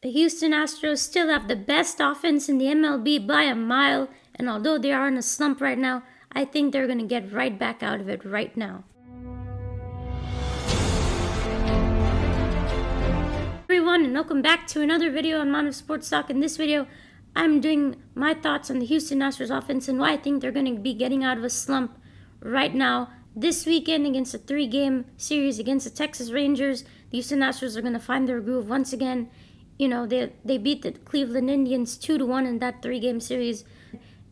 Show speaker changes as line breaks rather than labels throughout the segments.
The Houston Astros still have the best offense in the MLB by a mile, and although they are in a slump right now, I think they're going to get right back out of it right now. Everyone, and welcome back to another video on Mono Sports Talk. In this video, I'm doing my thoughts on the Houston Astros offense and why I think they're going to be getting out of a slump right now. This weekend against a 3-game series against the Texas Rangers, the Houston Astros are going to find their groove once again. You know, they beat the Cleveland Indians 2-1 in that 3-game series.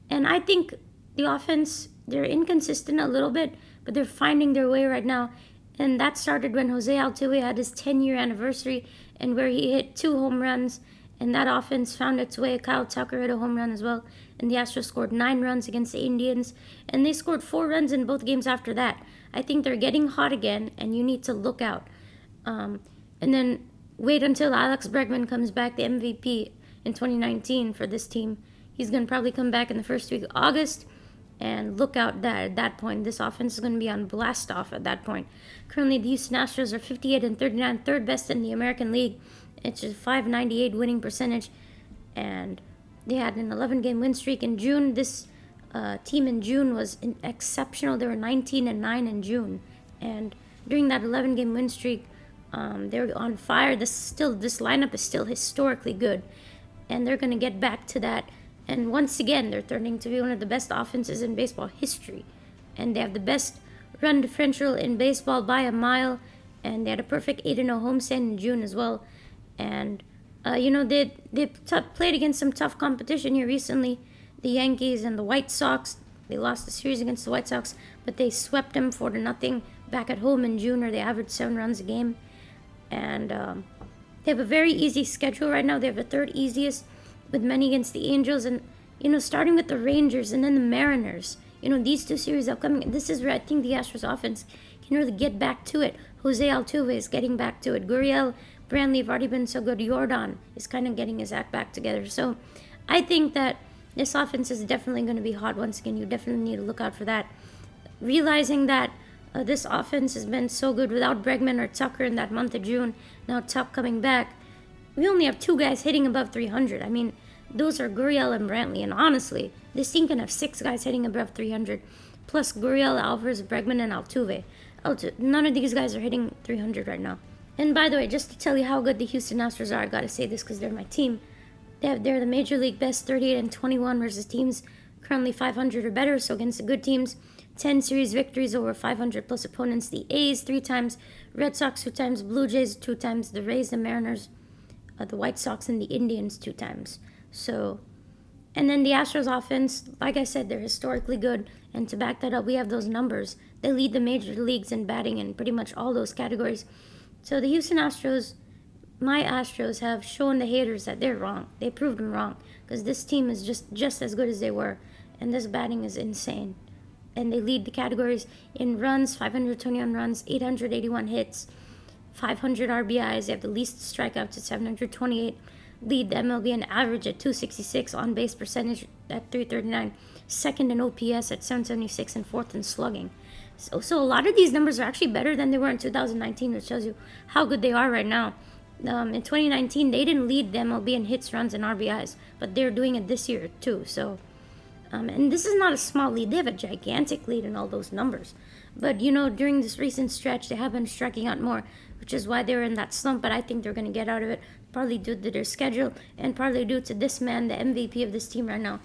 And I think the offense, they're inconsistent a little bit, but they're finding their way right now. And that started when Jose Altuve had his 10-year anniversary and where he hit 2 home runs. And that offense found its way. Kyle Tucker hit a home run as well. And the Astros scored 9 runs against the Indians. And they scored 4 runs in both games after that. I think they're getting hot again, and you need to look out. And then wait until Alex Bregman comes back, the MVP in 2019 for this team. He's going to probably come back in the first week of August. And look out that at that point, this offense is going to be on blast off at that point. Currently, the Houston Astros are 58-39, third best in the American League. It's a .598 winning percentage. And they had an 11-game win streak in June. This team in June was exceptional. They were 19-9 in June. And during that 11-game win streak, they were on fire. This lineup is still historically good, and they're going to get back to that. And once again, they're turning to be one of the best offenses in baseball history, and they have the best run differential in baseball by a mile. And they had a perfect 8-0 homestand in June as well. And they played against some tough competition here recently. The Yankees and the White Sox. They lost the series against the White Sox, but they swept them 4-0 back at home in June, where they averaged 7 runs a game. And they have a very easy schedule right now. They have the 3rd easiest, with many against the Angels. And, starting with the Rangers and then the Mariners. These 2 series upcoming, this is where I think the Astros offense can really get back to it. Jose Altuve is getting back to it. Gurriel, Brantley have already been so good. Jordan is kind of getting his act back together. So I think that this offense is definitely going to be hot once again. You definitely need to look out for that. Realizing that this offense has been so good without Bregman or Tucker in that month of June. Now Tuck coming back. We only have 2 guys hitting above 300. I mean, those are Gurriel and Brantley. And honestly, this team can have 6 guys hitting above 300. Plus Gurriel, Alvarez, Bregman, and Altuve. None of these guys are hitting 300 right now. And by the way, just to tell you how good the Houston Astros are, I gotta say this because they're my team. They're the Major League best 38-21 versus teams currently 500 or better. So against the good teams, 10 series victories over 500 plus opponents. The A's 3 times, Red Sox 2 times, Blue Jays 2 times, the Rays, the Mariners, the White Sox, and the Indians 2 times. So, and then the Astros offense, like I said, they're historically good. And to back that up, we have those numbers. They lead the major leagues in batting in pretty much all those categories. So the Houston Astros, my Astros, have shown the haters that they're wrong. They proved them wrong because this team is just as good as they were. And this batting is insane. And they lead the categories in runs, 521 runs, 881 hits, 500 RBIs. They have the least strikeouts at 728. Lead the MLB in average at 266, on base percentage at 339, second in OPS at 776, and 4th in slugging. So a lot of these numbers are actually better than they were in 2019, which shows you how good they are right now. In 2019, they didn't lead the MLB in hits, runs, and RBIs, but they're doing it this year too. So. And this is not a small lead. They have a gigantic lead in all those numbers. But, during this recent stretch, they have been striking out more, which is why they were in that slump. But I think they're going to get out of it, partly due to their schedule and partly due to this man, the MVP of this team right now,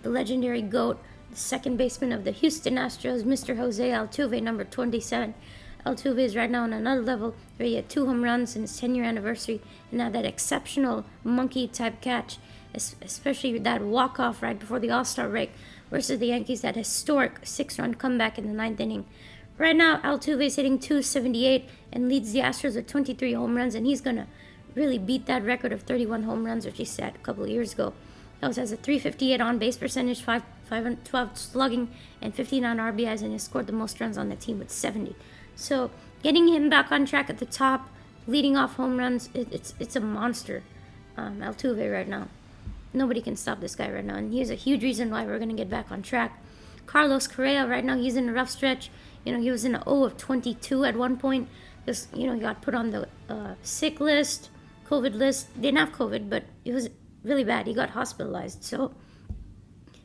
the legendary GOAT, the second baseman of the Houston Astros, Mr. Jose Altuve, number 27. Altuve is right now on another level where he had 2 home runs in his 10-year anniversary and had that exceptional monkey-type catch, especially that walk-off right before the All-Star break versus the Yankees, that historic 6-run comeback in the 9th inning. Right now, Altuve is hitting .278 and leads the Astros with 23 home runs, and he's going to really beat that record of 31 home runs, which he set a couple of years ago. He also has a .358 on-base percentage, 512 slugging, and 59 RBIs, and he scored the most runs on the team with 70. So getting him back on track at the top, leading off home runs, it's a monster, Altuve right now. Nobody can stop this guy right now, and he's a huge reason why we're going to get back on track. Carlos Correa, right now, he's in a rough stretch. He was in an 0 of 22 at one point. He got put on the sick list. COVID list. They didn't have COVID, but it was really bad. He got hospitalized. So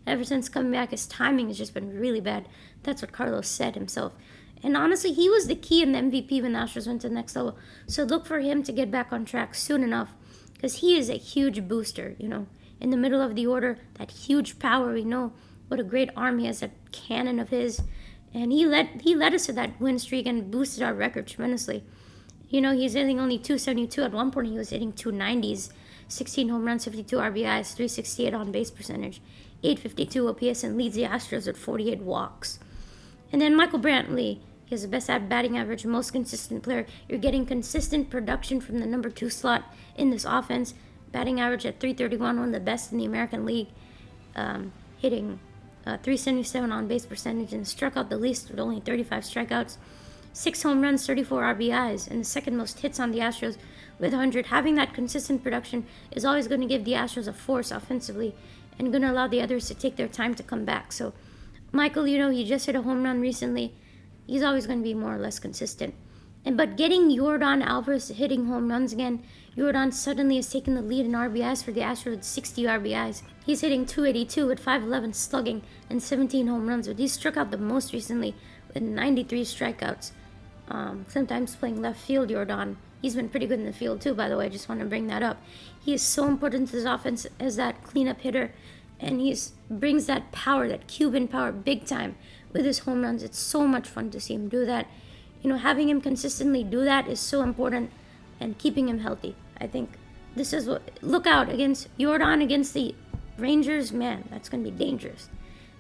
ever since coming back, his timing has just been really bad. That's what Carlos said himself. And honestly, he was the key in the MVP when the Astros went to the next level. So look for him to get back on track soon enough, because he is a huge booster, in the middle of the order, that huge power. We know what a great arm he has, that cannon of his. And he led us to that win streak and boosted our record tremendously. He's hitting only 272. At one point, he was hitting 290s, 16 home runs, 52 RBIs, 368 on base percentage, 852 OPS, and leads the Astros with 48 walks. And then Michael Brantley, he has the best batting average, most consistent player. You're getting consistent production from the number 2 slot in this offense. Batting average at 331, one of the best in the American League, hitting 377 on base percentage, and struck out the least with only 35 strikeouts. 6 home runs, 34 RBIs, and the second most hits on the Astros with 100. Having that consistent production is always going to give the Astros a force offensively and going to allow the others to take their time to come back. So Michael, he just hit a home run recently. He's always going to be more or less consistent. But getting Yordan Alvarez hitting home runs again, Yordan suddenly has taken the lead in RBIs for the Astros with 60 RBIs. He's hitting 282 with 511 slugging and 17 home runs, but he struck out the most recently with 93 strikeouts. Sometimes playing left field, Yordan. He's been pretty good in the field too, by the way. I just want to bring that up. He is so important to his offense as that cleanup hitter, and he brings that power, that Cuban power, big time with his home runs. It's so much fun to see him do that. Having him consistently do that is so important, and keeping him healthy. I think this is what, look out against Yordan against the Rangers. Man, that's going to be dangerous.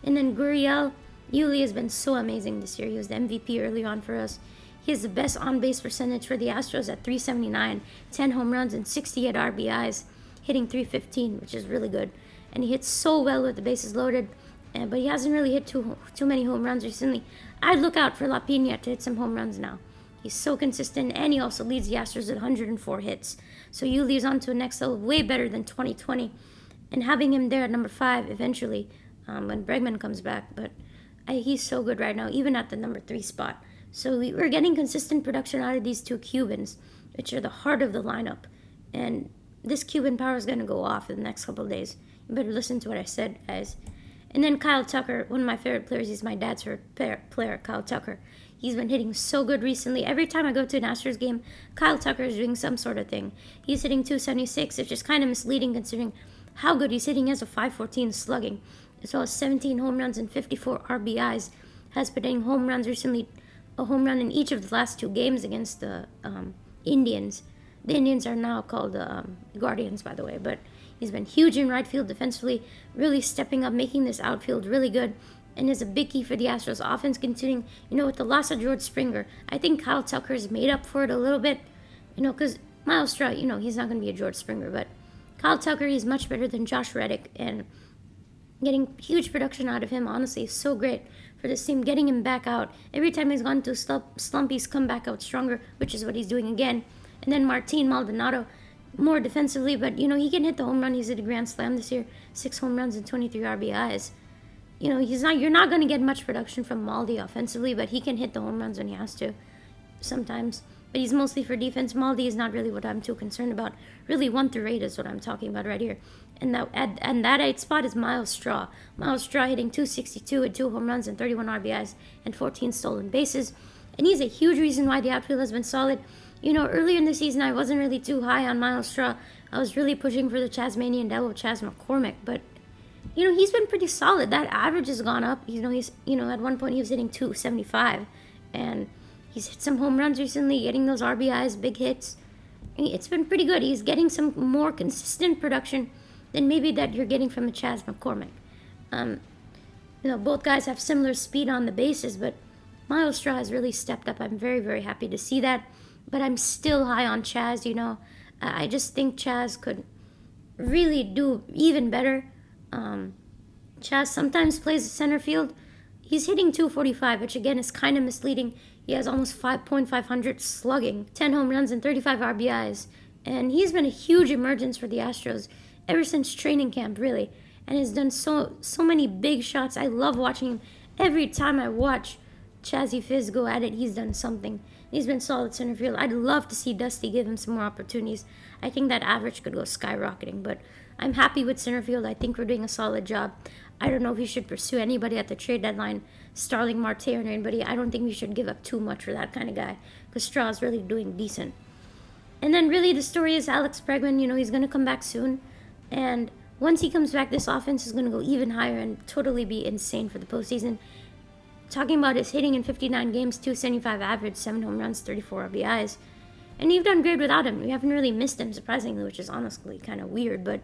And then Gurriel, Yuli has been so amazing this year. He was the MVP early on for us. He has the best on-base percentage for the Astros at 379, 10 home runs and 68 RBIs, hitting 315, which is really good. And he hits so well with the bases loaded, but he hasn't really hit too many home runs recently. I'd look out for La Pina to hit some home runs now. He's so consistent, and he also leads the Astros with 104 hits. So Yuli is on to a next level, way better than 2020. And having him there at number 5 eventually, when Bregman comes back. But he's so good right now, even at the number 3 spot. So we're getting consistent production out of these 2 Cubans, which are the heart of the lineup. And this Cuban power is going to go off in the next couple of days. You better listen to what I said, guys. And then Kyle Tucker, one of my favorite players. He's my dad's favorite player, Kyle Tucker. He's been hitting so good recently. Every time I go to an Astros game, Kyle Tucker is doing some sort of thing. He's hitting 276, which is kind of misleading considering how good he's hitting. He has a 514 slugging, as well as 17 home runs and 54 RBIs. Has been hitting home runs recently, a home run in each of the last 2 games against the Indians. The Indians are now called Guardians, by the way, but he's been huge in right field defensively, really stepping up, making this outfield really good, and is a big key for the Astros offense, continuing, with the loss of George Springer. I think Kyle Tucker has made up for it a little bit, because Miles Straw, he's not going to be a George Springer, but Kyle Tucker, he's much better than Josh Reddick, and getting huge production out of him, honestly, is so great for this team, getting him back out. Every time he's gone to slump, he's come back out stronger, which is what he's doing again. And then Martin Maldonado, more defensively, but, he can hit the home run. He's hit a grand slam this year, 6 home runs and 23 RBIs. You're not going to get much production from Maldi offensively, but he can hit the home runs when he has to sometimes. But he's mostly for defense. Maldi is not really what I'm too concerned about. Really, 1 through 8 is what I'm talking about right here. And that 8 spot is Miles Straw. Miles Straw hitting 262 with 2 home runs and 31 RBIs and 14 stolen bases. And he's a huge reason why the outfield has been solid. Earlier in the season, I wasn't really too high on Miles Straw. I was really pushing for the Chasmanian Devil, Chas McCormick. But, he's been pretty solid. That average has gone up. He's, at one point he was hitting 275. And he's hit some home runs recently, getting those RBIs, big hits. It's been pretty good. He's getting some more consistent production than maybe that you're getting from a Chas McCormick. Both guys have similar speed on the bases, but Miles Straw has really stepped up. I'm very, very happy to see that. But I'm still high on Chas, I just think Chas could really do even better. Chas sometimes plays center field. He's hitting 245, which again is kind of misleading. He has almost 5.500 slugging, 10 home runs and 35 RBIs. And he's been a huge emergence for the Astros ever since training camp, really. And has done so many big shots. I love watching him. Every time I watch Chazzy Fizz go at it, he's done something. He's been solid center field. I'd love to see Dusty give him some more opportunities. I think that average could go skyrocketing, but I'm happy with center field. I think we're doing a solid job. I don't know if we should pursue anybody at the trade deadline, Starling Marte or anybody. I don't think we should give up too much for that kind of guy, because Straw's really doing decent. And then really the story is Alex Bregman. He's going to come back soon. And once he comes back, this offense is going to go even higher and totally be insane for the postseason. Talking about his hitting in 59 games, 275 average, 7 home runs, 34 RBIs. And you've done great without him. You haven't really missed him, surprisingly, which is honestly kind of weird. But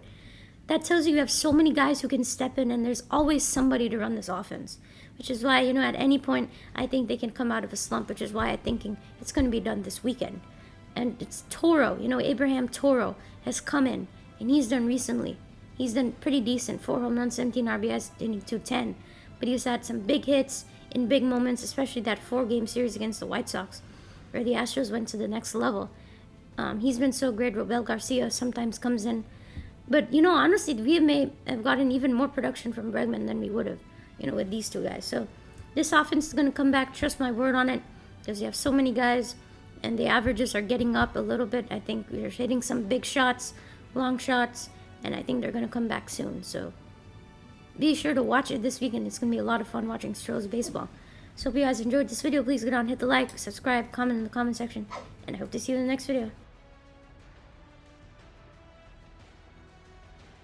that tells you have so many guys who can step in, and there's always somebody to run this offense. Which is why, at any point, I think they can come out of a slump, which is why I'm thinking it's going to be done this weekend. And it's Toro, Abraham Toro has come in, and he's done recently. He's done pretty decent, 4 home runs, 17 RBIs, hitting 210. But he's had some big hits in big moments, especially that 4-game series against the White Sox, where the Astros went to the next level. He's been so great. Robel Garcia sometimes comes in. But, honestly, we may have gotten even more production from Bregman than we would have, with these two guys. So this offense is going to come back, trust my word on it, because you have so many guys, and the averages are getting up a little bit. I think we're hitting some big shots, long shots, and I think they're going to come back soon. So be sure to watch it this weekend. It's going to be a lot of fun watching Astros baseball. So if you guys enjoyed this video, please go down, hit the like, subscribe, comment in the comment section, and I hope to see you in the next video.